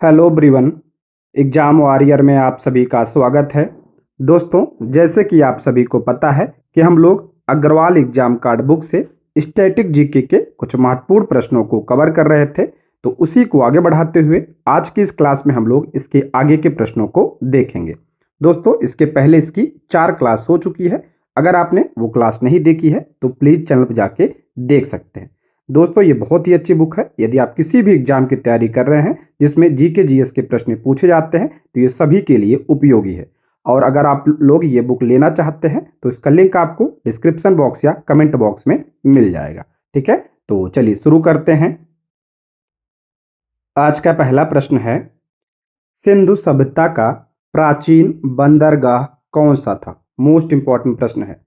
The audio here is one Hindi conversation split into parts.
Hello everyone. एग्जाम वॉरियर में आप सभी का स्वागत है। दोस्तों, जैसे कि आप सभी को पता है कि हम लोग अग्रवाल एग्जाम कार्ड बुक से स्टैटिक जीके के कुछ महत्वपूर्ण प्रश्नों को कवर कर रहे थे, तो उसी को आगे बढ़ाते हुए आज की इस क्लास में हम लोग इसके आगे के प्रश्नों को देखेंगे। दोस्तों, इसके पहले इसकी 4 क्लास हो चुकी है। अगर आपने वो क्लास नहीं देखी है तो प्लीज़ चैनल पर जाके देख सकते हैं। दोस्तों, ये बहुत ही अच्छी बुक है। यदि आप किसी भी एग्जाम की तैयारी कर रहे हैं जिसमें जीके जीएस के प्रश्न पूछे जाते हैं तो ये सभी के लिए उपयोगी है। और अगर आप लोग ये बुक लेना चाहते हैं तो इसका लिंक आपको डिस्क्रिप्शन बॉक्स या कमेंट बॉक्स में मिल जाएगा। ठीक है, तो चलिए शुरू करते हैं। आज का पहला प्रश्न है, सिंधु सभ्यता का प्राचीन बंदरगाह कौन सा था? मोस्ट इंपॉर्टेंट प्रश्न है।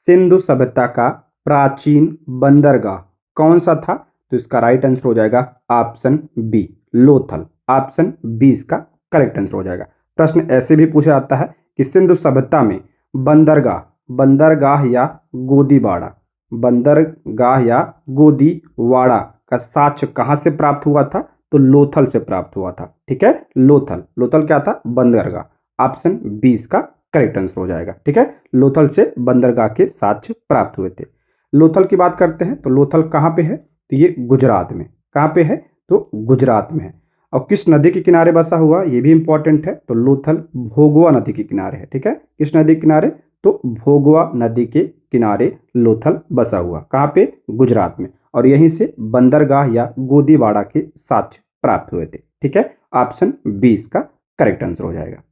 सिंधु सभ्यता का प्राचीन बंदरगाह कौन सा था? तो इसका राइट आंसर हो जाएगा option B, Lothal. Option B इसका करेक्ट आंसर हो जाएगा। प्रश्न ऐसे भी पूछा जाता है कि सिंधु सभ्यता में बंदरगाह बंदरगाह या गोदीबाड़ा बंदरगाह या गोदीवाड़ा का साक्ष्य कहां से प्राप्त हुआ था? तो लोथल से प्राप्त हुआ था। ठीक है, लोथल। लोथल क्या था? बंदरगाह। ऑप्शन बी इसका करेक्ट आंसर हो जाएगा। ठीक है, लोथल से बंदरगाह के साक्ष्य प्राप्त हुए थे। लोथल की बात करते हैं तो लोथल कहाँ पे है? तो ये गुजरात में। कहाँ पे है? तो गुजरात में है। और किस नदी के किनारे बसा हुआ, ये भी इंपॉर्टेंट है। तो लोथल भोगवा नदी के किनारे है। ठीक है, किस नदी के किनारे? तो भोगवा नदी के किनारे लोथल बसा हुआ। कहाँ पे? गुजरात में। और यहीं से बंदरगाह या गोदीवाड़ा के साक्ष्य प्राप्त हुए थे। ठीक है, ऑप्शन बी इसका करेक्ट आंसर हो जाएगा।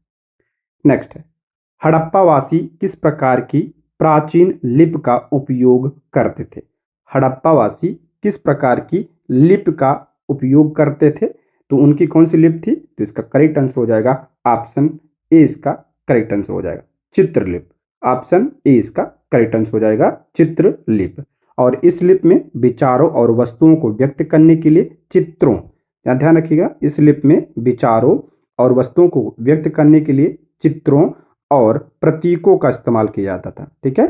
नेक्स्ट है, हड़प्पावासी किस प्रकार की प्राचीन लिपि का उपयोग करते थे? हड़प्पावासी किस प्रकार की लिपि का उपयोग करते थे? तो उनकी कौन सी लिपि थी? तो इसका करेक्ट आंसर हो जाएगा ऑप्शन ए इसका करेक्ट आंसर हो जाएगा, चित्रलिपि। ऑप्शन ए इसका करेक्ट आंसर हो जाएगा, चित्रलिपि। और इस लिपि में विचारों और वस्तुओं को व्यक्त करने के लिए चित्रों, ध्यान रखिएगा, इस लिपि में विचारों और वस्तुओं को व्यक्त करने के लिए चित्रों और प्रतीकों का इस्तेमाल किया जाता था। ठीक है,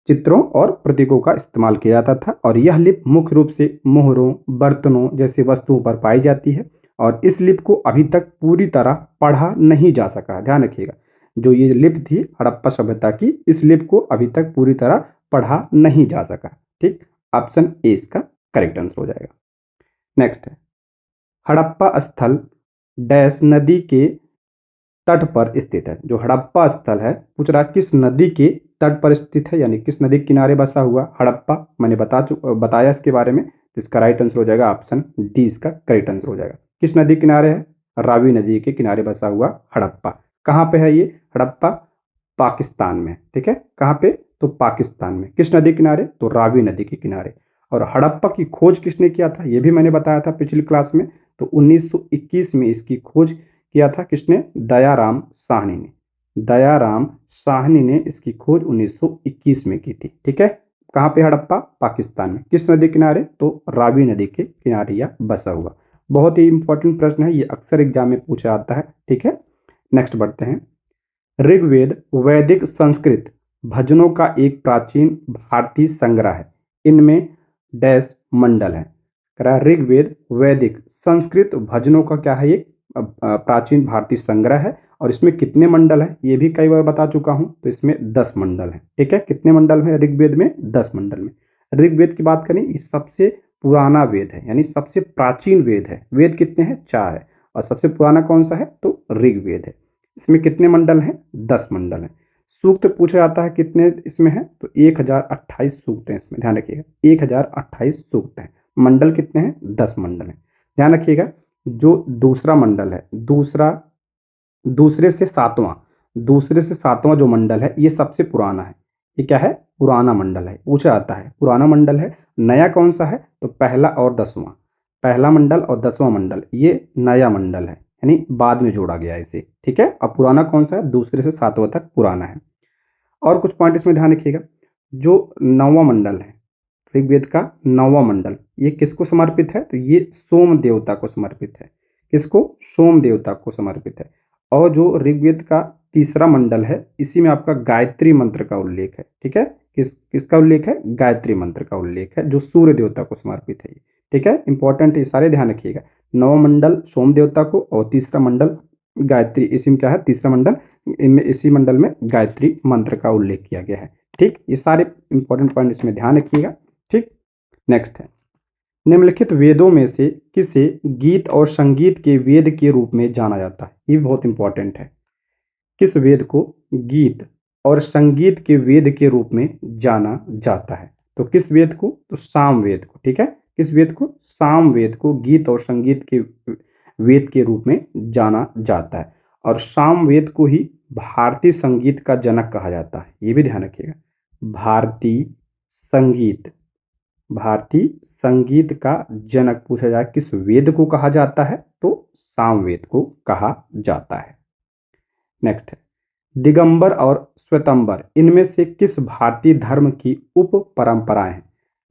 चित्रों और प्रतीकों का इस्तेमाल किया जाता था। और यह लिपि मुख्य रूप से मोहरों, बर्तनों जैसे वस्तुओं पर पाई जाती है। और इस लिपि को अभी तक पूरी तरह पढ़ा नहीं जा सका। ध्यान रखिएगा, जो ये लिपि थी हड़प्पा सभ्यता की, इस लिपि को अभी तक पूरी तरह पढ़ा नहीं जा सका। ठीक, ऑप्शन ए इसका करेक्ट आंसर हो जाएगा। नेक्स्ट है, हड़प्पा स्थल डैश नदी के तट पर स्थित है। जो हड़प्पा स्थल है, पूछ रहा किस नदी के तट पर स्थित है, यानी किस नदी के किनारे बसा हुआ हड़प्पा। मैंने बताया इसके बारे में। इसका राइट आंसर हो जाएगा ऑप्शन डी इसका करेक्ट आंसर हो जाएगा। किस नदी किनारे है? रावी नदी के किनारे बसा हुआ हड़प्पा। कहाँ पे है ये हड़प्पा? पाकिस्तान में। ठीक है, कहाँ पे? तो पाकिस्तान में। किस नदी किनारे? तो रावी नदी के किनारे। और हड़प्पा की खोज किसने किया था? ये भी मैंने बताया था पिछली क्लास में। तो 1921 में इसकी खोज किया था। किसने? दयाराम साहनी ने। दयाराम साहनी ने इसकी खोज 1921 में की थी। ठीक है, कहाँ पे? हड़प्पा, पाकिस्तान में। किस नदी किनारे? तो रावी नदी के किनारे या बसा हुआ। बहुत ही इंपॉर्टेंट प्रश्न है, ये अक्सर एग्जाम में पूछा जाता है। ठीक है, नेक्स्ट बढ़ते हैं। ऋग्वेद वैदिक संस्कृत भजनों का एक प्राचीन भारतीय संग्रह है। इनमें डैश मंडल है। ऋग्वेद वैदिक संस्कृत भजनों का क्या है? एक प्राचीन भारतीय संग्रह है। और इसमें कितने मंडल है ये भी कई बार बता चुका हूं। तो इसमें 10 मंडल है। ठीक है, कितने मंडल है ऋग्वेद में? 10 मंडल में। ऋग्वेद की बात करें, ये सबसे पुराना वेद है, यानी सबसे प्राचीन वेद है। वेद कितने हैं? 4 है। और सबसे पुराना कौन सा है? तो ऋग्वेद है। इसमें कितने मंडल हैं? 10 मंडल हैं। सूक्त पूछा जाता है कितने इसमें है? तो 1028 सूक्त हैं इसमें। ध्यान रखिएगा, 1028 सूक्त हैं। मंडल कितने हैं? 10 मंडल हैं। ध्यान रखिएगा, जो दूसरा मंडल है, दूसरे से सातवां जो मंडल है, ये सबसे पुराना है। ये क्या है? पुराना मंडल है। पूछा जाता है पुराना मंडल है। नया कौन सा है? तो पहला और 10वां। पहला मंडल और 10वां मंडल ये नया मंडल है, यानी बाद में जोड़ा गया इसे। ठीक है, अब पुराना कौन सा है? दूसरे से सातवां तक पुराना है। और कुछ पॉइंट इसमें ध्यान रखिएगा। जो 9वां मंडल है, ऋग्वेद का 9वां मंडल, ये किसको समर्पित है? तो ये सोम देवता को समर्पित है। किसको? सोम देवता को समर्पित है। और जो ऋग्वेद का तीसरा मंडल है, इसी में आपका गायत्री मंत्र का उल्लेख है। ठीक है, किसका उल्लेख है? गायत्री मंत्र का उल्लेख है, जो सूर्य देवता को समर्पित है। ठीक है, इंपॉर्टेंट, ये सारे ध्यान रखिएगा। नवम मंडल सोम देवता को और तीसरा मंडल गायत्री, इसी में क्या है, तीसरा मंडल, इनमें इसी मंडल में गायत्री मंत्र का उल्लेख किया गया है। ठीक, ये सारे इंपॉर्टेंट पॉइंट इसमें ध्यान रखिएगा। ठीक, नेक्स्ट है, निम्नलिखित वेदों में से किसे गीत और संगीत के वेद के रूप में जाना जाता है? ये बहुत इंपॉर्टेंट है। किस वेद को गीत और संगीत के वेद के रूप में जाना जाता है? तो किस वेद को? तो साम वेद को। ठीक है, किस वेद को? साम वेद को गीत और संगीत के वेद के रूप में जाना जाता है। और साम वेद को ही भारतीय संगीत का जनक कहा जाता है, ये भी ध्यान रखिएगा। भारतीय संगीत, भारतीय संगीत का जनक पूछा जाए किस वेद को कहा जाता है? तो साम वेद को कहा जाता है। नेक्स्ट है, दिगंबर और श्वेतंबर इनमें से किस भारतीय धर्म की उप परंपराएं हैं?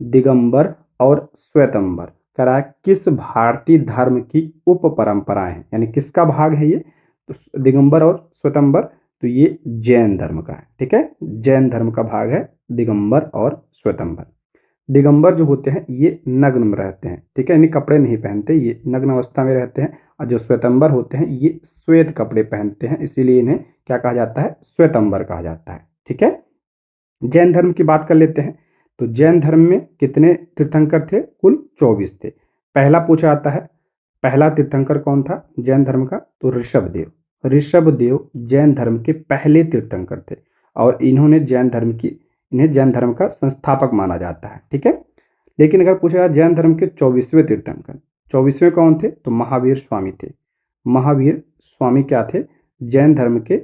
दिगंबर और श्वेतंबर कह रहा है किस भारतीय धर्म की उप परंपराएं हैं, यानी किसका भाग है ये? तो दिगंबर और श्वेतंबर, तो ये जैन धर्म का है। ठीक है, जैन धर्म का भाग है दिगंबर और श्वेतंबर। दिगंबर जो होते हैं ये नग्न में रहते हैं। ठीक है, यानी कपड़े नहीं पहनते, ये नग्न अवस्था में रहते हैं। और जो श्वेतंबर होते हैं ये श्वेत कपड़े पहनते हैं, इसीलिए इन्हें क्या कहा जाता है? श्वेतंबर कहा जाता है। ठीक है, जैन धर्म की बात कर लेते हैं। तो जैन धर्म में कितने तीर्थंकर थे? कुल 24 थे। पहला पूछा जाता है, पहला तीर्थंकर कौन था जैन धर्म का? तो ऋषभदेव। ऋषभदेव जैन धर्म के पहले तीर्थंकर थे और इन्हें जैन धर्म का संस्थापक माना जाता है। ठीक है, लेकिन अगर पूछा जाए जैन धर्म के 24वें तीर्थंकर, 24वें कौन थे? तो महावीर स्वामी थे। महावीर स्वामी क्या थे? जैन धर्म के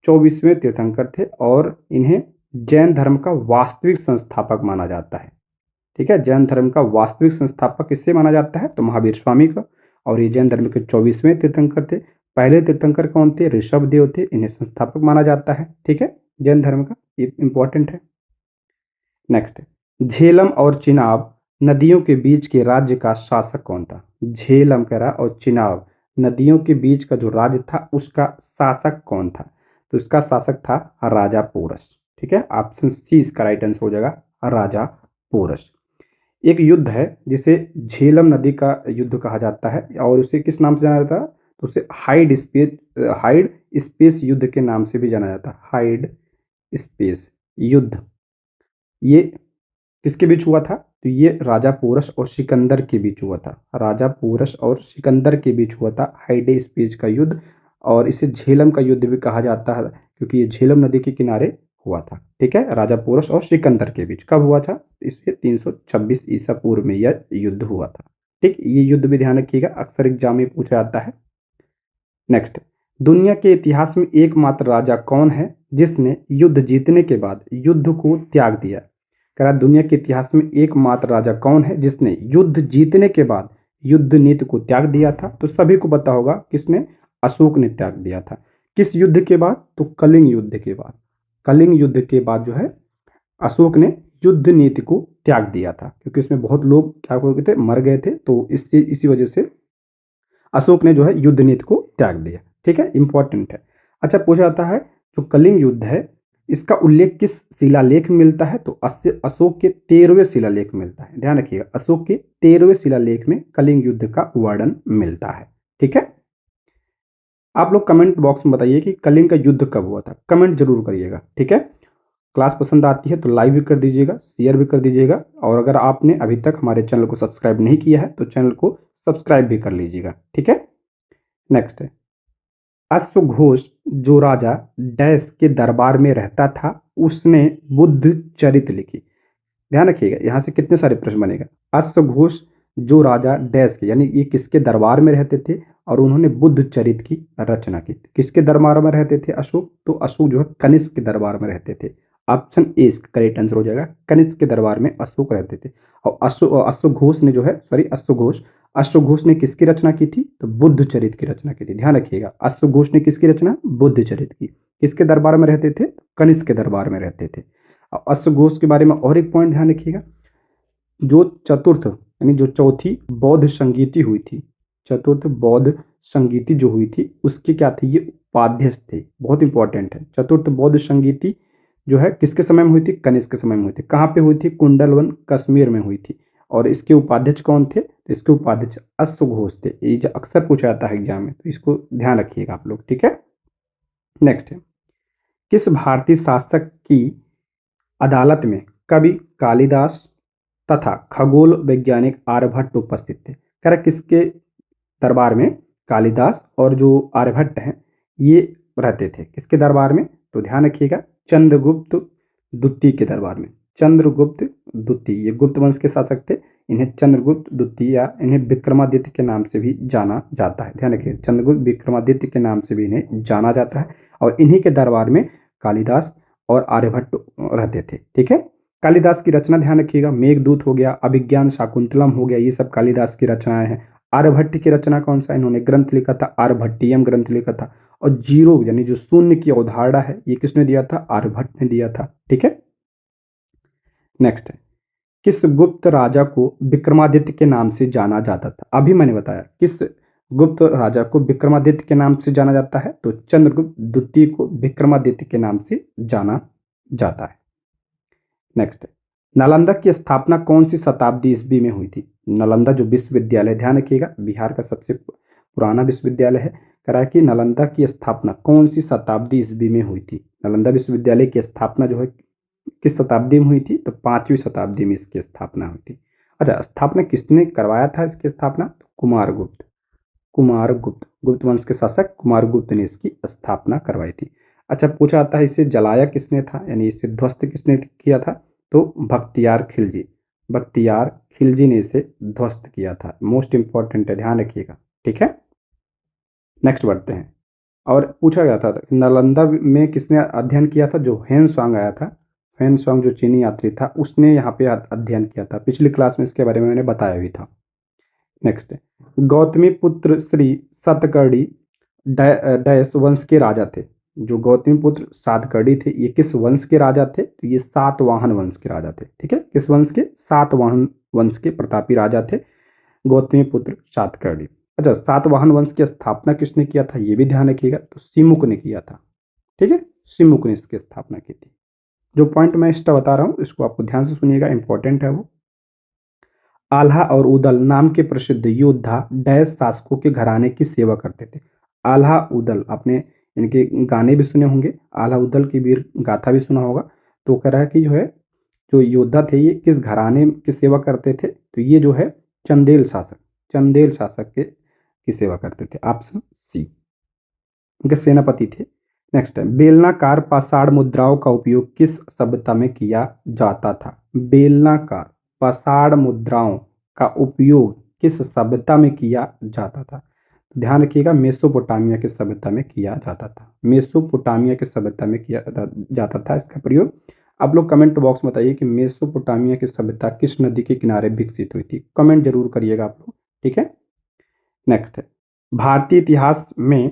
24वें तीर्थंकर थे और इन्हें जैन धर्म का वास्तविक संस्थापक माना जाता है। ठीक है, जैन धर्म का वास्तविक संस्थापक किससे माना जाता है? तो महावीर स्वामी का। और ये जैन धर्म के 24वें तीर्थंकर थे। पहले तीर्थंकर कौन थे? ऋषभदेव थे, इन्हें संस्थापक माना जाता है। ठीक है, जैन धर्म का, ये इंपॉर्टेंट है। नेक्स्ट, झेलम और चिनाब नदियों के बीच के राज्य का शासक कौन था? झेलम कह रहा और चिनाब नदियों के बीच का जो राज्य था उसका शासक कौन था? तो इसका शासक था राजा पोरस। ठीक है, ऑप्शन सी इसका राइट आंसर हो जाएगा, राजा पोरस। एक युद्ध है जिसे झेलम नदी का युद्ध कहा जाता है और उसे किस नाम से जाना जाता है? तो उसे हाइड स्पेस युद्ध के नाम से भी जाना जाता है। हाइड स्पेस युद्ध, ये किसके बीच हुआ था? तो ये राजा पोरस और सिकंदर के बीच हुआ था। राजा पोरस और सिकंदर के बीच हुआ था हाइडे स्पेस का युद्ध, और इसे झेलम का युद्ध भी कहा जाता है क्योंकि ये झेलम नदी के किनारे हुआ था। ठीक है, राजा पोरस और सिकंदर के बीच कब हुआ था? इससे 326 ईसा पूर्व में यह युद्ध हुआ था। ठीक, ये युद्ध भी ध्यान रखिएगा, अक्सर एग्जाम में पूछा जाता है। नेक्स्ट, दुनिया के इतिहास में एकमात्र राजा कौन है जिसने युद्ध जीतने के बाद युद्ध को त्याग दिया? कह रहा दुनिया के इतिहास में एकमात्र राजा कौन है जिसने युद्ध जीतने के बाद युद्ध नीति को त्याग दिया था? तो सभी को पता होगा किसने? अशोक ने त्याग दिया था। किस युद्ध के बाद? तो कलिंग युद्ध के बाद। कलिंग युद्ध के बाद जो है अशोक ने युद्ध नीति को त्याग दिया था क्योंकि उसमें बहुत लोग क्या हो गए थे? मर गए थे। तो इसी वजह से अशोक ने जो है युद्ध नीति को त्याग दिया। ठीक है, इंपॉर्टेंट है। अच्छा, पूछा जाता है जो कलिंग युद्ध है इसका उल्लेख किस शिलालेख में मिलता है? तो अशोक के 13वें शिलालेख में मिलता है। ध्यान रखिएगा, अशोक के 13वें शिलालेख में कलिंग युद्ध का वर्णन मिलता है। ठीक है, आप लोग कमेंट बॉक्स में बताइए कि कलिंग का युद्ध कब हुआ था, कमेंट जरूर करिएगा। ठीक है, क्लास पसंद आती है तो लाइक भी कर दीजिएगा, शेयर भी कर दीजिएगा, और अगर आपने अभी तक हमारे चैनल को सब्सक्राइब नहीं किया है तो चैनल को सब्सक्राइब भी कर लीजिएगा। ठीक है, नेक्स्ट है, अश्वघोष जो राजा डैश के दरबार में रहता था उसने बुद्ध चरित लिखी। ध्यान रखिएगा, यहाँ से कितने सारे प्रश्न बनेगा। अश्वघोष जो राजा डैश के, यानी ये किसके दरबार में रहते थे और उन्होंने बुद्ध चरित की रचना की। किसके दरबार में रहते थे अशोक? तो अशोक जो है कनिष्क के दरबार में रहते थे। ऑप्शन ए इसका करेक्ट आंसर हो जाएगा, कनिष्क के दरबार में अशोक रहते थे। और अश्वघोष ने जो है अश्वघोष ने किसकी रचना की थी? तो बुद्ध चरित की रचना की थी। ध्यान रखिएगा, अश्वघोष ने किसकी रचना? बुद्ध चरित की। किसके दरबार में रहते थे? कनिष्क के दरबार में रहते थे। अश्वघोष के बारे में और एक पॉइंट ध्यान रखिएगा, जो चतुर्थ यानी जो चौथी बौद्ध संगीति हुई थी, चतुर्थ बौद्ध संगीति जो हुई थी उसके क्या थे? ये उपाध्यक्ष थे। बहुत इंपॉर्टेंट है, चतुर्थ बौद्ध संगीति जो है किसके समय में हुई थी? कनिष्क के समय में हुई थी। कहाँ पे हुई थी? कुंडलवन कश्मीर में हुई थी। और इसके उपाध्यक्ष कौन थे? तो इसके उपाध्यक्ष अश्वघोष थे। ये जो अक्सर पूछा जाता है एग्जाम में, तो इसको ध्यान रखिएगा आप लोग, ठीक है। नेक्स्ट है, किस भारतीय शासक की अदालत में कवि कालिदास तथा खगोल वैज्ञानिक आर्यभट्ट उपस्थित थे? कह रहा किसके दरबार में कालिदास और जो आर्यभट्ट हैं ये रहते थे, किसके दरबार में? तो ध्यान रखिएगा, चंद्रगुप्त द्वितीय के दरबार में। चंद्रगुप्त द्वितीय, ये गुप्त वंश के शासक थे। इन्हें चंद्रगुप्त द्वितीय या इन्हें विक्रमादित्य के नाम से भी जाना जाता है। ध्यान रखिए, चंद्रगुप्त विक्रमादित्य के नाम से भी इन्हें जाना जाता है और इन्हीं के दरबार में कालिदास और आर्यभट्ट रहते थे, ठीक है। कालिदास की रचना ध्यान रखिएगा, मेघदूत हो गया, अभिज्ञान शाकुंतलम हो गया, ये सब कालिदास की रचनाएं हैं। आर्यभट्ट की रचना कौन सा? इन्होंने ग्रंथ लिखा था, आर्यभट्टियम ग्रंथ लिखा था। और जीरो यानी जो शून्य की अवधारणा है ये किसने दिया था? आर्यभट्ट ने दिया था, ठीक है। नेक्स्ट है, किस गुप्त राजा को विक्रमादित्य के नाम से जाना जाता था? अभी मैंने बताया किस गुप्त राजा को विक्रमादित्य के नाम से जाना जाता है, तो चंद्रगुप्त द्वितीय को विक्रमादित्य के नाम से जाना जाता है। नेक्स्ट है, नालंदा की स्थापना कौन सी शताब्दी ईस्वी में हुई थी? नालंदा जो विश्वविद्यालय, ध्यान रखिएगा, बिहार का सबसे पुराना विश्वविद्यालय है। कह रहा है कि नालंदा की स्थापना कौन सी शताब्दी ईस्वी में हुई थी? नालंदा विश्वविद्यालय की स्थापना जो है किस शताब्दी में हुई थी? तो 5वीं शताब्दी में इसकी स्थापना हुई थी। अच्छा, स्थापना किसने करवाया था इसकी स्थापना? तो कुमारगुप्त, कुमारगुप्त, गुप्त वंश के शासक कुमारगुप्त ने इसकी स्थापना करवाई थी। अच्छा, पूछा जाता है इसे जलाया किसने था, यानी इसे ध्वस्त किसने किया था? तो बख्तियार खिलजी, बख्तियार खिलजी ने इसे ध्वस्त किया था। मोस्ट इंपॉर्टेंट है, ध्यान रखिएगा, ठीक है। नेक्स्ट बढ़ते हैं, और पूछा गया था नालंदा में किसने अध्ययन किया था? जो हेन सांग आया था, हेन सांग जो चीनी यात्री था उसने यहाँ पे अध्ययन किया था। पिछली क्लास में इसके बारे में मैंने बताया भी था। नेक्स्ट है, गौतमी पुत्र श्री सतकर्णी डैश वंश के राजा थे। जो गौतमी पुत्र सातकर्णी थे ये किस वंश के राजा थे? तो ये सातवाहन वंश के राजा थे, ठीक है। किस वंश के? सातवाहन वंश के प्रतापी राजा थे गौतमी पुत्र सातकर्णी। अच्छा, सातवाहन वंश की स्थापना किसने किया था? ये भी ध्यान रखिएगा, तो सिमुक ने किया था, ठीक है। सिमुक ने इसकी स्थापना की थी। जो पॉइंट मैं एक्स्ट्रा बता रहा हूँ इसको आपको ध्यान से सुनिएगा, इंपॉर्टेंट है वो। आल्हा और उदल नाम के प्रसिद्ध योद्धा डैश शासकों के घराने की सेवा करते थे। आल्हा उदल, आपने इनके गाने भी सुने होंगे, आल्हा उदल की वीर गाथा भी सुना होगा। तो कह रहा है कि जो है जो योद्धा थे ये किस घराने की सेवा करते थे? तो ये जो है चंदेल शासक, चंदेल शासक की सेवा करते थे। ऑप्शन सी, इनके सेनापति थे। नेक्स्ट है, बेलनाकार पाषाण मुद्राओं का उपयोग किस सभ्यता में किया जाता था? बेलनाकार पाषाण मुद्राओं का उपयोग किस सभ्यता में किया जाता था? ध्यान रखिएगा, मेसोपोटामिया की सभ्यता में किया जाता था। मेसोपोटामिया की सभ्यता में किया जाता था इसका प्रयोग। आप लोग कमेंट बॉक्स में बताइए कि मेसोपोटामिया की सभ्यता किस नदी के किनारे विकसित हुई थी, कमेंट जरूर करिएगा आप लोग, ठीक है। नेक्स्ट है, भारतीय इतिहास में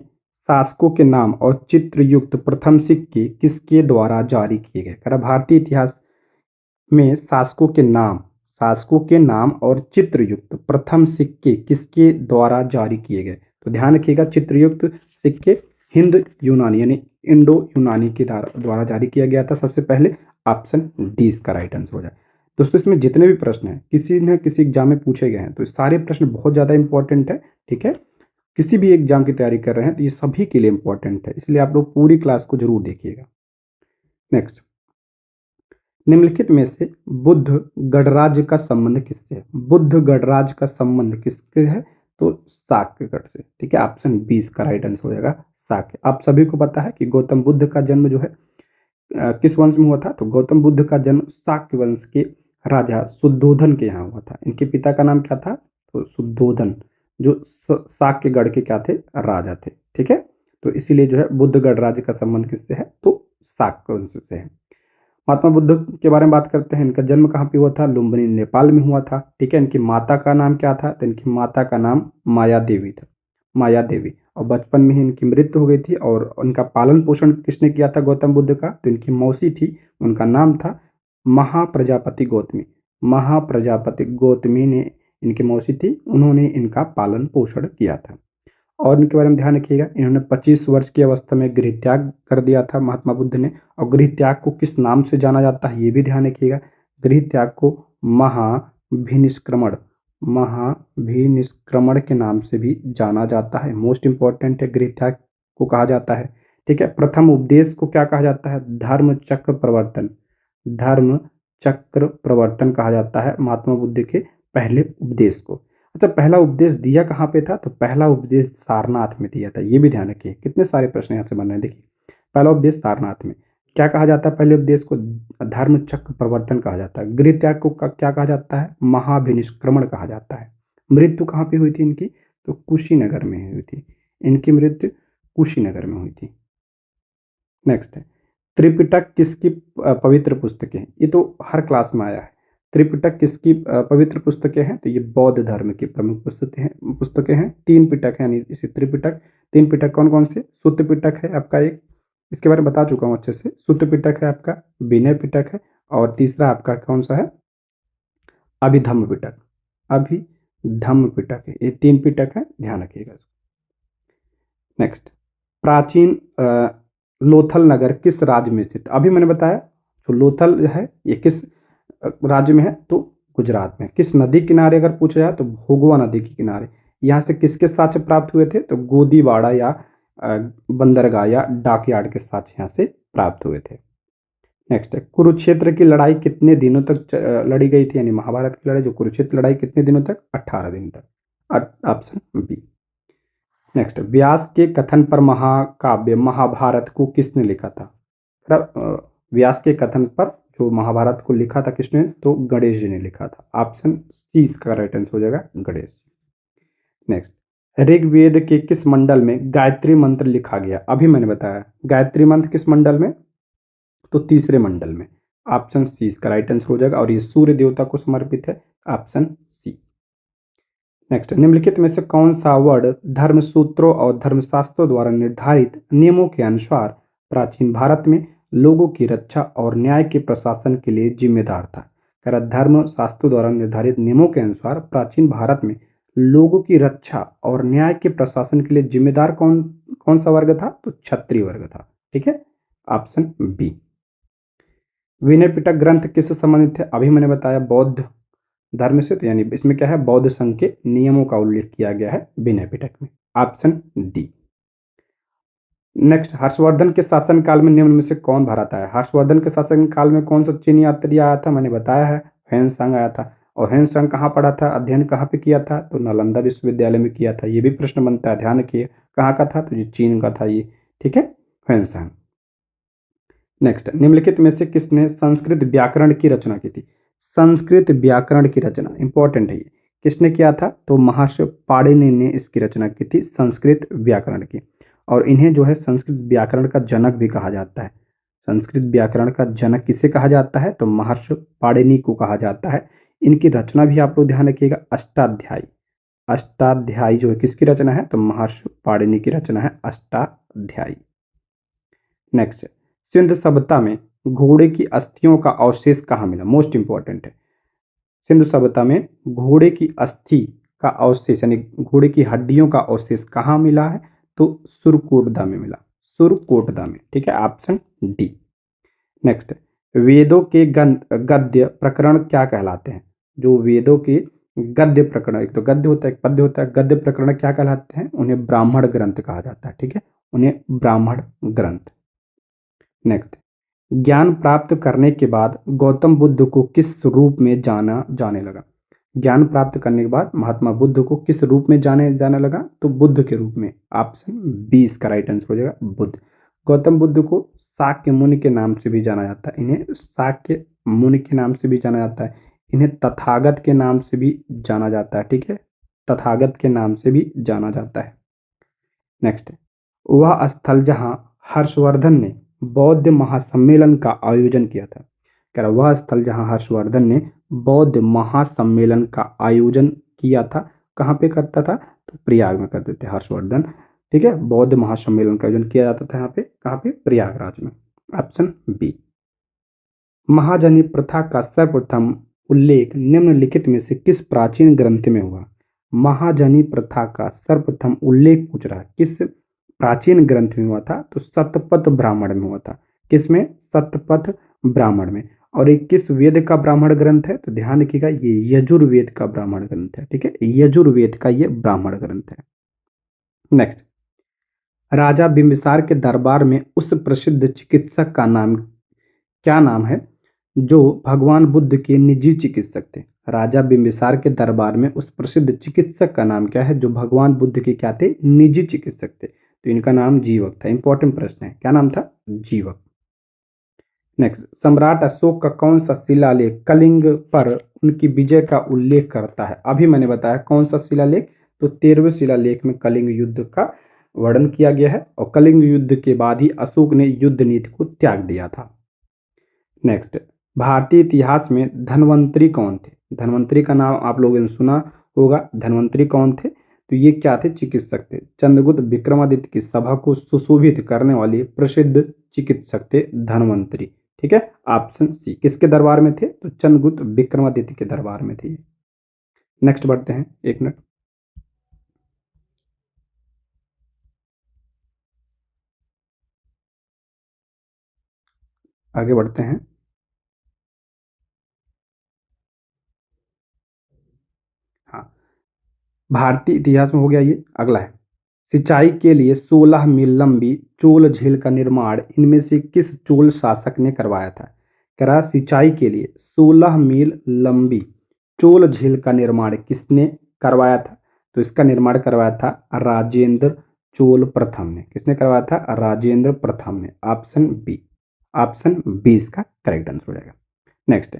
शासकों के नाम और चित्र युक्त प्रथम सिक्के किसके द्वारा जारी किए गए? कह भारतीय इतिहास में शासकों के नाम और चित्र युक्त प्रथम सिक्के किसके द्वारा जारी किए गए? तो ध्यान रखिएगा, चित्रयुक्त सिक्के हिंद यूनानी यानी इंडो यूनानी के द्वारा जारी किया गया था सबसे पहले। ऑप्शन डी इसका राइट आंसर हो जाए। दोस्तों, इसमें जितने भी प्रश्न हैं किसी न किसी एग्जाम में पूछे गए हैं, तो सारे प्रश्न बहुत ज़्यादा इंपॉर्टेंट है, ठीक है। किसी भी एग्जाम की तैयारी कर रहे हैं तो ये सभी के लिए इंपॉर्टेंट है, इसलिए आप लोग पूरी क्लास को जरूर देखिएगा। नेक्स्ट, निम्नलिखित में से बुद्ध गणराज्य का संबंध किससे है? बुद्ध गणराज्य का संबंध किससे है? तो शाक्यगढ़ से, ठीक है। ऑप्शन 20 का राइट आंसर हो जाएगा शाक्य। आप सभी को पता है कि गौतम बुद्ध का जन्म जो है किस वंश में हुआ था? तो गौतम बुद्ध का जन्म शाक्य वंश के राजा शुद्धोधन के यहाँ हुआ था। इनके पिता का नाम क्या था? तो शुद्धोधन, जो शाक्यगढ़ के क्या थे? राजा थे, ठीक है। तो इसीलिए जो है बुद्ध गणराज्य का संबंध किससे है? तो शाक्य वंश से है। महात्मा बुद्ध के बारे में बात करते हैं। इनका जन्म कहाँ पे हुआ था? लुम्बिनी नेपाल में हुआ था, ठीक है। इनकी माता का नाम क्या था? तो इनकी माता का नाम माया देवी था, माया देवी। और बचपन में ही इनकी मृत्यु हो गई थी। और उनका पालन पोषण किसने किया था गौतम बुद्ध का? तो इनकी मौसी थी, उनका नाम था महाप्रजापति गौतमी। महाप्रजापति गौतमी ने इनकी मौसी थी, उन्होंने इनका पालन पोषण किया था। और इनके बारे में ध्यान रखिएगा, इन्होंने 25 वर्ष की अवस्था में गृह त्याग कर दिया था महात्मा बुद्ध ने। और गृह त्याग को किस नाम से जाना जाता है ये भी ध्यान रखिएगा। गृह त्याग को महाभिनिष्क्रमण, महाभिनिष्क्रमण के नाम से भी जाना जाता है। मोस्ट इंपॉर्टेंट है, गृहत्याग को कहा जाता है। ठीक है। प्रथम उपदेश को क्या कहा जाता है? धर्म चक्र प्रवर्तन। धर्म चक्र प्रवर्तन कहा जाता है महात्मा बुद्ध के पहले उपदेश को। अच्छा, पहला उपदेश दिया कहाँ पे था? तो पहला उपदेश सारनाथ में दिया था। ये भी ध्यान रखिए, कितने सारे प्रश्न यहाँ से बन रहे हैं। देखिए, पहला उपदेश सारनाथ में। क्या कहा जाता है पहले उपदेश को? धर्म चक्र प्रवर्तन कहा जाता है। गृह त्याग को क्या कहा जाता है? महाभिनिष्क्रमण कहा जाता है। मृत्यु कहाँ पे हुई थी इनकी? तो कुशीनगर में हुई थी। इनकी मृत्यु कुशीनगर में हुई थी। नेक्स्ट है, त्रिपिटक किसकी पवित्र पुस्तकें हैं? ये तो हर क्लास में आया है। त्रिपिटक किसकी पवित्र पुस्तकें हैं? तो ये बौद्ध धर्म की प्रमुख पुस्तकें हैं। तीन पिटक है, यानी इसे त्रिपिटक। तीन पिटक कौन कौन से? सुत्त पिटक है आपका एक, इसके बारे में बता चुका हूँ अच्छे से। सुत्त पिटक है आपका, विनय पिटक है, और तीसरा आपका कौन सा है? अभिधम्म पिटक। अभिधम्म पिटक है। ये तीन पिटक है, ध्यान रखिएगा। नेक्स्ट, प्राचीन लोथल नगर किस राज्य में स्थित? अभी मैंने बताया जो लोथल है ये किस राज्य में है? तो गुजरात में। किस नदी किनारे अगर पूछा जाए तो भोगवा नदी के किनारे। यहाँ से किसके साक्ष्य प्राप्त हुए थे? तो गोदीवाड़ा या बंदरगाह या डाकयार्ड के साक्ष्य यहाँ से प्राप्त हुए थे। नेक्स्ट है, कुरुक्षेत्र की लड़ाई कितने दिनों तक लड़ी गई थी? यानी महाभारत की लड़ाई, जो कुरुक्षेत्र लड़ाई कितने दिनों तक? 18 दिन तक। Option B. नेक्स्ट, व्यास के कथन पर महाकाव्य महाभारत को किसने लिखा था? व्यास के कथन पर जो महाभारत को लिखा था किसने? तो गणेश जी ने लिखा था। ऑप्शन सी इसका राइट आंसर हो जाएगा, गणेश। नेक्स्ट, ऋग्वेद के किस मंडल में गायत्री मंत्र लिखा गया? अभी मैंने बताया गायत्री मंत्र किस मंडल में? तो तीसरे मंडल में। ऑप्शन सी इसका राइट आंसर हो जाएगा, और ये सूर्य देवता को समर्पित है। Option C. नेक्स्ट, निम्नलिखित में से कौन सा वर्ड धर्म सूत्रों और धर्मशास्त्रों द्वारा निर्धारित नियमों के अनुसार प्राचीन भारत में लोगों की रक्षा और न्याय के प्रशासन के लिए जिम्मेदार था? कह रहा धर्म शास्त्रों द्वारा निर्धारित नियमों के अनुसार प्राचीन भारत में लोगों की रक्षा और न्याय के प्रशासन के लिए जिम्मेदार कौन कौन सा वर्ग था? तो क्षत्रिय वर्ग था। ठीक है, ऑप्शन बी। विनय पिटक ग्रंथ किससे संबंधित है? अभी मैंने बताया बौद्ध धर्म से, तो यानी इसमें क्या है? बौद्ध संघ के नियमों का उल्लेख किया गया है विनय पिटक में। Option D. नेक्स्ट, हर्षवर्धन के शासन काल में निम्न में से कौन भारत आया? हर्षवर्धन के शासन काल में कौन सा चीनी यात्री आया था? मैंने बताया है ह्वेनसांग आया था। और ह्वेनसांग कहाँ पढ़ा था? अध्ययन कहाँ पे किया था? तो नालंदा विश्वविद्यालय में किया था। ये भी प्रश्न बनता है, ध्यान रखिए कहाँ का था? तो ये चीन का था ये। ठीक है, ह्वेनसांग। नेक्स्ट, निम्नलिखित में से किसने संस्कृत व्याकरण की रचना की थी? संस्कृत व्याकरण की रचना इंपॉर्टेंट है, ये किसने किया था? तो महर्षि पाणिनि ने इसकी रचना की थी, संस्कृत व्याकरण की। और इन्हें जो है संस्कृत व्याकरण का जनक भी कहा जाता है। संस्कृत व्याकरण का जनक किसे कहा जाता है? तो महर्षि पाणिनि को कहा जाता है। इनकी रचना भी आप लोग ध्यान रखिएगा, अष्टाध्यायी। अष्टाध्यायी जो है किसकी रचना है? तो महर्षि पाणिनि की रचना है अष्टाध्यायी। नेक्स्ट, सिंधु सभ्यता में घोड़े की अस्थियों का अवशेष कहाँ मिला? मोस्ट इंपॉर्टेंट है। सिंधु सभ्यता में घोड़े की अस्थि का अवशेष यानी घोड़े की हड्डियों का अवशेष कहाँ मिला है? तो सुरकोटदा में मिला, सुरकोटदा में। ठीक है, ऑप्शन डी। नेक्स्ट, वेदों के गद्य प्रकरण क्या कहलाते हैं? जो वेदों के गद्य प्रकरण, एक तो गद्य होता है एक पद्य होता है, गद्य प्रकरण क्या कहलाते हैं? उन्हें ब्राह्मण ग्रंथ कहा जाता है। ठीक है, उन्हें ब्राह्मण ग्रंथ। नेक्स्ट, ज्ञान प्राप्त करने के बाद गौतम बुद्ध को किस रूप में जाने लगा? ज्ञान प्राप्त करने के बाद महात्मा बुद्ध को किस रूप में जाने लगा? तो बुद्ध के रूप में। ऑप्शन बी इसका राइट आंसर हो जाएगा, बुद्ध। गौतम बुद्ध को शाक्य मुनि के नाम से भी जाना जाता है। इन्हें शाक्य मुनि के नाम से भी जाना जाता है। इन्हें तथागत के नाम से भी जाना जाता है। ठीक है, तथागत के नाम से भी जाना जाता है। नेक्स्ट, वह स्थल जहां हर्षवर्धन ने बौद्ध महासम्मेलन का आयोजन किया था। कह रहा वह स्थल जहां हर्षवर्धन ने बौद्ध महासम्मेलन का आयोजन किया था, कहाँ पे करता था? तो प्रयाग में करते थे हर्षवर्धन। ठीक है, बौद्ध महासम्मेलन का आयोजन किया जाता था यहाँ पे, कहाँ पे? प्रयागराज में। Option B. महाजनी प्रथा का सर्वप्रथम उल्लेख निम्नलिखित में से किस प्राचीन ग्रंथ में हुआ? महाजनी प्रथा का सर्वप्रथम उल्लेख पूछ रहा है, किस प्राचीन ग्रंथ में हुआ था? तो शतपथ ब्राह्मण में हुआ था। किसमें? शतपथ ब्राह्मण में। और ये किस वेद का ब्राह्मण ग्रंथ है? तो ध्यान रखिएगा, ये यजुर्वेद का ब्राह्मण ग्रंथ है। ठीक है, यजुर्वेद का ये ब्राह्मण ग्रंथ है। नेक्स्ट, राजा बिंबिसार के दरबार में उस प्रसिद्ध चिकित्सक का नाम क्या नाम है जो भगवान बुद्ध के निजी चिकित्सक थे? राजा बिंबिसार के दरबार में उस प्रसिद्ध चिकित्सक का नाम क्या है जो भगवान बुद्ध के क्या थे? निजी चिकित्सक थे। तो इनका नाम जीवक था। इंपॉर्टेंट प्रश्न है, क्या नाम था? जीवक। नेक्स्ट, सम्राट अशोक का कौन सा शिलालेख कलिंग पर उनकी विजय का उल्लेख करता है? अभी मैंने बताया कौन सा शिलालेख, तो 13वें शिलालेख में कलिंग युद्ध का वर्णन किया गया है और कलिंग युद्ध के बाद ही अशोक ने युद्ध नीति को त्याग दिया था। नेक्स्ट, भारतीय इतिहास में धन्वंतरी कौन थे? धन्वंतरी का नाम आप लोगों ने सुना होगा। धन्वंतरी कौन थे? तो ये क्या थे? चिकित्सक थे। चंद्रगुप्त विक्रमादित्य की सभा को सुशोभित करने वाले प्रसिद्ध चिकित्सक थे धन्वंतरी। ठीक है, ऑप्शन सी। किसके दरबार में थे? तो चंद्रगुप्त विक्रमादित्य के दरबार में थे। नेक्स्ट बढ़ते हैं, एक मिनट। आगे बढ़ते हैं। हाँ, भारतीय इतिहास में हो गया ये। अगला है, सिंचाई के लिए 16 मील लंबी चोल झील का निर्माण इनमें से किस चोल शासक ने करवाया था? कह रहा सिंचाई के लिए 16 मील लंबी चोल झील का निर्माण किसने करवाया था? तो इसका निर्माण करवाया था राजेंद्र चोल प्रथम ने। किसने करवाया था? राजेंद्र प्रथम ने। Option B. ऑप्शन बी इसका करेक्ट आंसर हो जाएगा। नेक्स्ट,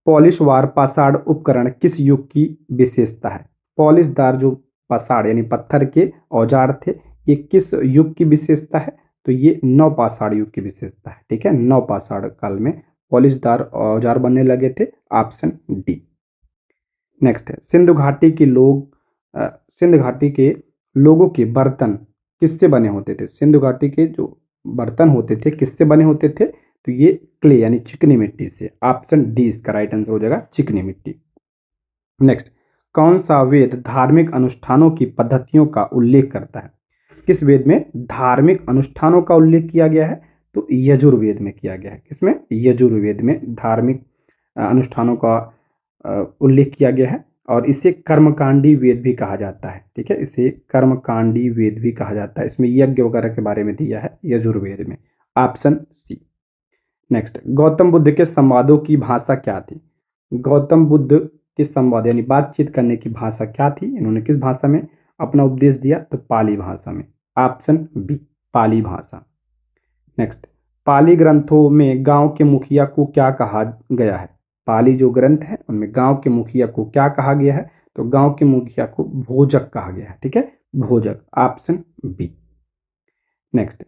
पॉलिशवार पाषाण उपकरण किस युग की विशेषता है? पॉलिशदार जो पाषाण यानी पत्थर के औजार थे, ये किस युग की विशेषता है? तो ये नवपाषाण युग की विशेषता है। ठीक है, नवपाषाण काल में पॉलिशदार औजार बनने लगे थे। Option D. नेक्स्ट है, सिंधु घाटी के सिंधु घाटी के लोगों के बर्तन किससे बने होते थे? सिंधु घाटी के जो बर्तन होते थे किससे बने होते थे? तो ये क्ले यानी चिकनी मिट्टी से। ऑप्शन डी इसका राइट आंसर हो जाएगा, चिकनी मिट्टी। नेक्स्ट, कौन सा वेद धार्मिक अनुष्ठानों की पद्धतियों का उल्लेख करता है? किस वेद में धार्मिक अनुष्ठानों का उल्लेख किया गया है? तो यजुर्वेद में किया गया है। किसमें? यजुर्वेद में धार्मिक अनुष्ठानों का उल्लेख किया गया है और इसे कर्मकांडी वेद भी कहा जाता है। ठीक है, इसे कर्मकांडी वेद भी कहा जाता है। इसमें यज्ञ वगैरह के बारे में दिया है यजुर्वेद में। Option C. Next, Gautam Buddha के संवादों की भाषा क्या थी? गौतम बुद्ध के संवाद यानी बातचीत करने की भाषा क्या थी? इन्होंने किस भाषा में अपना उपदेश दिया? तो पाली भाषा में। ऑप्शन बी, पाली भाषा। नेक्स्ट, पाली ग्रंथों में गांव के मुखिया को क्या कहा गया है? पाली जो ग्रंथ है उनमें गांव के मुखिया को क्या कहा गया है? तो गांव के मुखिया को भोजक कहा गया है। ठीक है, भोजक। Option B. नेक्स्ट,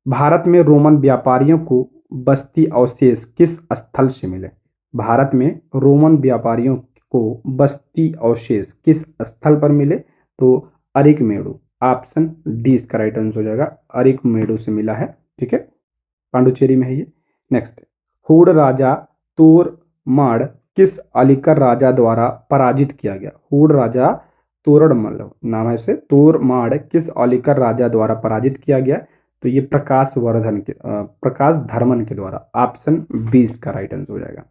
भारत में रोमन व्यापारियों को बस्ती अवशेष किस स्थल से मिले? भारत में रोमन व्यापारियों को बस्ती अवशेष किस स्थल पर मिले? तो अरिकमेड़ु। ऑप्शन डी इसका राइट आंसर हो जाएगा, अरिकमेड़ु से मिला है। ठीक है, पांडुचेरी में है ये। नेक्स्ट, हूण राजा तोरमाड़ किस अलीकर राजा द्वारा पराजित किया गया? हूण राजा तोरड़मल नाम है इसे, तोरमाड़ किस अलीकर राजा द्वारा पराजित किया गया? तो ये प्रकाश धर्मन के द्वारा। ऑप्शन 20 का राइट आंसर हो जाएगा।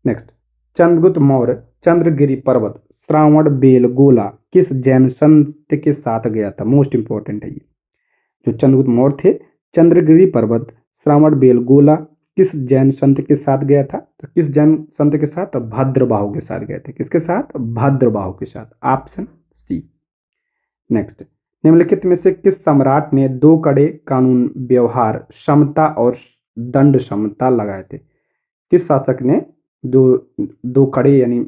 नेक्स्ट, चंद्रगुप्त मौर्य चंद्रगिरी पर्वत श्रावण बेल गोला किस जैन संत के साथ गया था? मोस्ट इंपॉर्टेंट है ये। जो चंद्रगुप्त मौर्य थे, चंद्रगिरी पर्वत श्रावण बेल गोला किस जैन संत के साथ गया था? तो किस जैन संत के साथ? भद्रबाहु के साथ गए थे। किसके साथ? भद्रबाहु के साथ। Option C. नेक्स्ट, निम्नलिखित में से किस सम्राट ने दो कड़े कानून व्यवहार समता और दंड समता लगाए थे? किस शासक ने दो दो कड़े यानी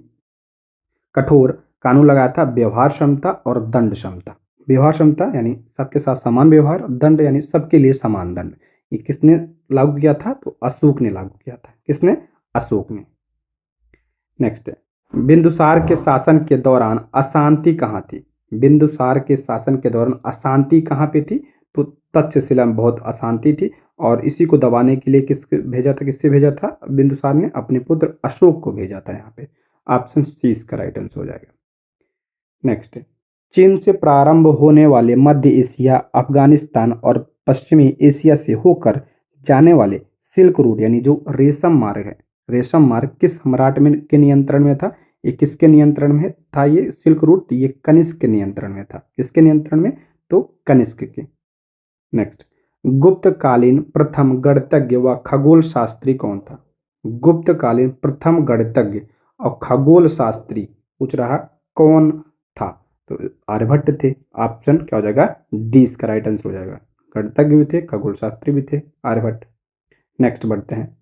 कठोर कानून लगाया था? व्यवहार क्षमता और दंड क्षमता। व्यवहार क्षमता यानी सबके साथ समान व्यवहार, दंड यानी सबके लिए समान दंड। ये किसने लागू किया था? तो अशोक ने लागू किया था। किसने? अशोक ने। नेक्स्ट, बिंदुसार के शासन के दौरान अशांति कहाँ थी? बिंदुसार के शासन के दौरान अशांति कहाँ पे थी? तो तक्षशिला में बहुत अशांति थी और इसी को दबाने के लिए किससे भेजा था? बिंदुसार ने अपने पुत्र अशोक को भेजा था यहाँ पे। ऑप्शन सी इसका राइट आंसर हो जाएगा। नेक्स्ट, चीन से प्रारंभ होने वाले मध्य एशिया, अफगानिस्तान और पश्चिमी एशिया से होकर जाने वाले सिल्क रूट यानी जो रेशम मार्ग है, रेशम मार्ग किस सम्राट में के नियंत्रण में था? ये किसके नियंत्रण में था? ये सिल्क रूट ये कनिष्क के नियंत्रण में था। किसके नियंत्रण में? तो कनिष्क के। नेक्स्ट, गुप्तकालीन प्रथम गणितज्ञ व खगोल शास्त्री कौन था? गुप्तकालीन प्रथम गणितज्ञ और खगोल शास्त्री पूछ रहा कौन था? तो आर्यभट्ट थे। ऑप्शन क्या हो जाएगा? डी इसका राइट आंसर हो जाएगा। गणितज्ञ भी थे, खगोल शास्त्री भी थे, आर्यभट्ट। नेक्स्ट बढ़ते हैं,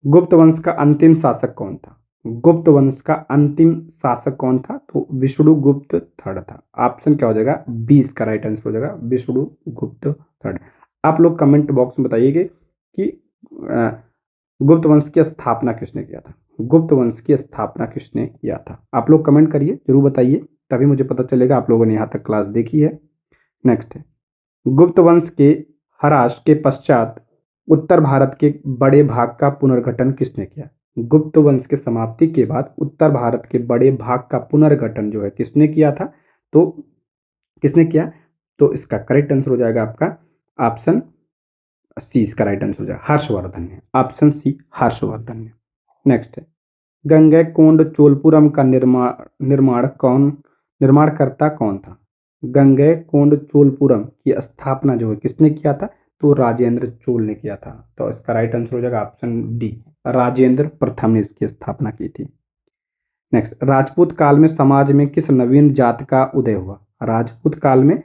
गुप्त वंश का अंतिम शासक कौन था? गुप्त वंश का अंतिम शासक कौन था? तो विष्णुगुप्त थर्ड था। ऑप्शन क्या हो जाएगा? 20 का राइट आंसर हो जाएगा विष्णुगुप्त थर्ड। आप लोग कमेंट बॉक्स में बताइएगा कि गुप्त वंश की स्थापना किसने किया था? गुप्त वंश की स्थापना किसने किया था? आप लोग कमेंट करिए, जरूर बताइए, तभी मुझे पता चलेगा आप लोगों ने यहाँ तक क्लास देखी है। नेक्स्ट है, गुप्त वंश के ह्रास के पश्चात उत्तर भारत के बड़े भाग का पुनर्गठन किसने किया? गुप्त वंश के समाप्ति के बाद उत्तर भारत के बड़े भाग का पुनर्गठन जो है किसने किया था? तो किसने किया? तो इसका करेक्ट आंसर हो जाएगा आपका ऑप्शन सी इसका राइट आंसर हो जाएगा, हर्षवर्धन ने। ऑप्शन सी हर्षवर्धन ने। नेक्स्ट है, गंगैकोंड चोलपुरम का निर्माणकर्ता कौन था? गंगैकोंड चोलपुरम की स्थापना जो है किसने किया था? तो राजेंद्र चोल ने किया था। तो इसका राइट आंसर हो जाएगा ऑप्शन डी, राजेंद्र प्रथम ने इसकी स्थापना की थी। नेक्स्ट, राजपूत काल में समाज में किस नवीन जाति का उदय हुआ? राजपूत काल में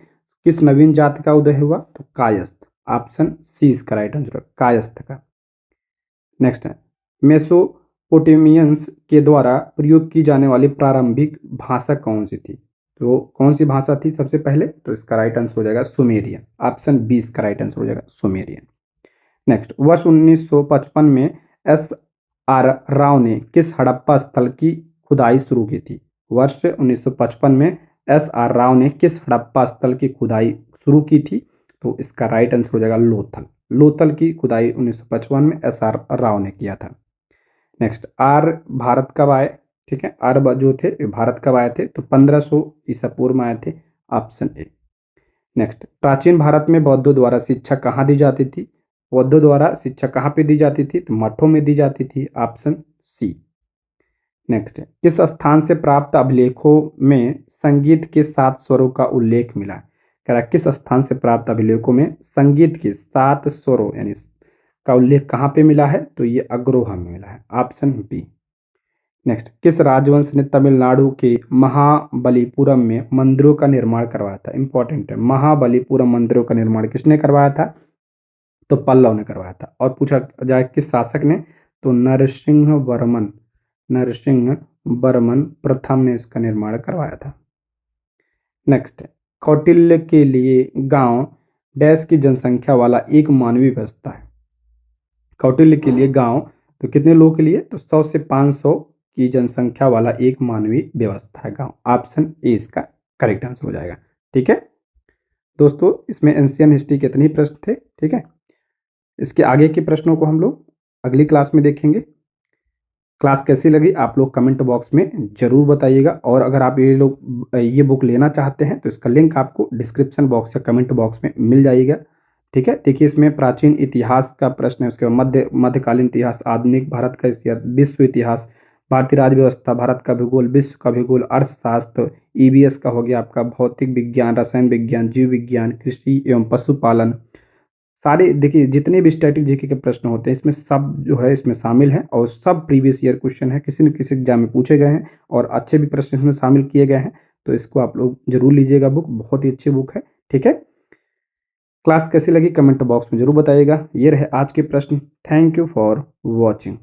किस नवीन जाति का उदय हुआ? तो कायस्थ। ऑप्शन सी इसका राइट आंसर, कायस्थ का। नेक्स्ट है, मेसोपोटेमियंस के द्वारा प्रयोग की जाने वाली प्रारंभिक भाषा कौन सी थी? तो कौन सी भाषा थी सबसे पहले? तो इसका राइट आंसर हो जाएगा सुमेरियन। ऑप्शन 20 का राइट आंसर हो जाएगा सुमेरियन। नेक्स्ट, वर्ष 1955 में एस आर राव ने किस हड़प्पा स्थल की खुदाई शुरू की थी? वर्ष 1955 में एस आर राव ने किस हड़प्पा स्थल की खुदाई शुरू की थी? तो इसका राइट आंसर हो जाएगा लोथल। लोथल की खुदाई 1955 में एस आर राव ने किया था। नेक्स्ट, आर्य भारत कब आए? ठीक है, आर्य जो थे भारत कब आए थे? तो 1500 ईसा पूर्व में आए थे। Option A. नेक्स्ट, प्राचीन भारत में बौद्धों द्वारा शिक्षा कहाँ दी जाती थी? बौद्धों द्वारा शिक्षा कहाँ पे दी जाती थी? तो मठों में दी जाती थी। Option C. नेक्स्ट है, किस स्थान से प्राप्त अभिलेखों में संगीत के 7 स्वरों का उल्लेख मिला? कह रहा किस स्थान से प्राप्त अभिलेखों में संगीत के 7 स्वरों यानी का उल्लेख कहाँ पे मिला है? तो ये अग्रोहा में मिला है। Option B. नेक्स्ट, किस राजवंश ने तमिलनाडु के महाबलीपुरम में मंदिरों का निर्माण करवाया था? इंपॉर्टेंट है, महाबलीपुरम मंदिरों का निर्माण किसने करवाया था? तो पल्लव ने करवाया था। और पूछा जाए किस शासक ने? तो नरसिंह वर्मन प्रथम ने इसका निर्माण करवाया था। नेक्स्ट, कौटिल्य के लिए गांव डैश की जनसंख्या वाला एक मानवीय व्यवस्था है। कौटिल्य के लिए गांव तो कितने लोगों के लिए? तो 100 से 500 की जनसंख्या वाला एक मानवीय व्यवस्था है गांव। ऑप्शन ए इसका करेक्ट आंसर हो जाएगा। ठीक है दोस्तों, इसमें एंशियन हिस्ट्री के इतने ही प्रश्न थे। ठीक है, इसके आगे के प्रश्नों को हम लोग अगली क्लास में देखेंगे। क्लास कैसी लगी आप लोग कमेंट बॉक्स में जरूर बताइएगा। और अगर आप ये बुक लेना चाहते हैं तो इसका लिंक आपको डिस्क्रिप्शन बॉक्स या कमेंट बॉक्स में मिल जाएगा। ठीक है, देखिए इसमें प्राचीन इतिहास का प्रश्न है, उसके बाद मध्यकालीन इतिहास, आधुनिक भारत का इतिहास, विश्व इतिहास, भारतीय राज्य व्यवस्था, भारत का भूगोल, विश्व का भूगोल, अर्थशास्त्र, ईवीएस का हो गया आपका, भौतिक विज्ञान, रसायन विज्ञान, जीव विज्ञान, कृषि एवं पशुपालन, सारे देखिए जितने भी स्टैटिक जीके के प्रश्न होते हैं इसमें सब जो है इसमें शामिल हैं। और सब प्रीवियस ईयर क्वेश्चन है, किसी न किसी एग्जाम में पूछे गए हैं और अच्छे भी प्रश्न इसमें शामिल किए गए हैं। तो इसको आप लोग जरूर लीजिएगा, बुक बहुत ही अच्छी बुक है। ठीक है, क्लास कैसी लगी कमेंट बॉक्स में जरूर बताइएगा। ये रहे आज के प्रश्न। Thank you for watching.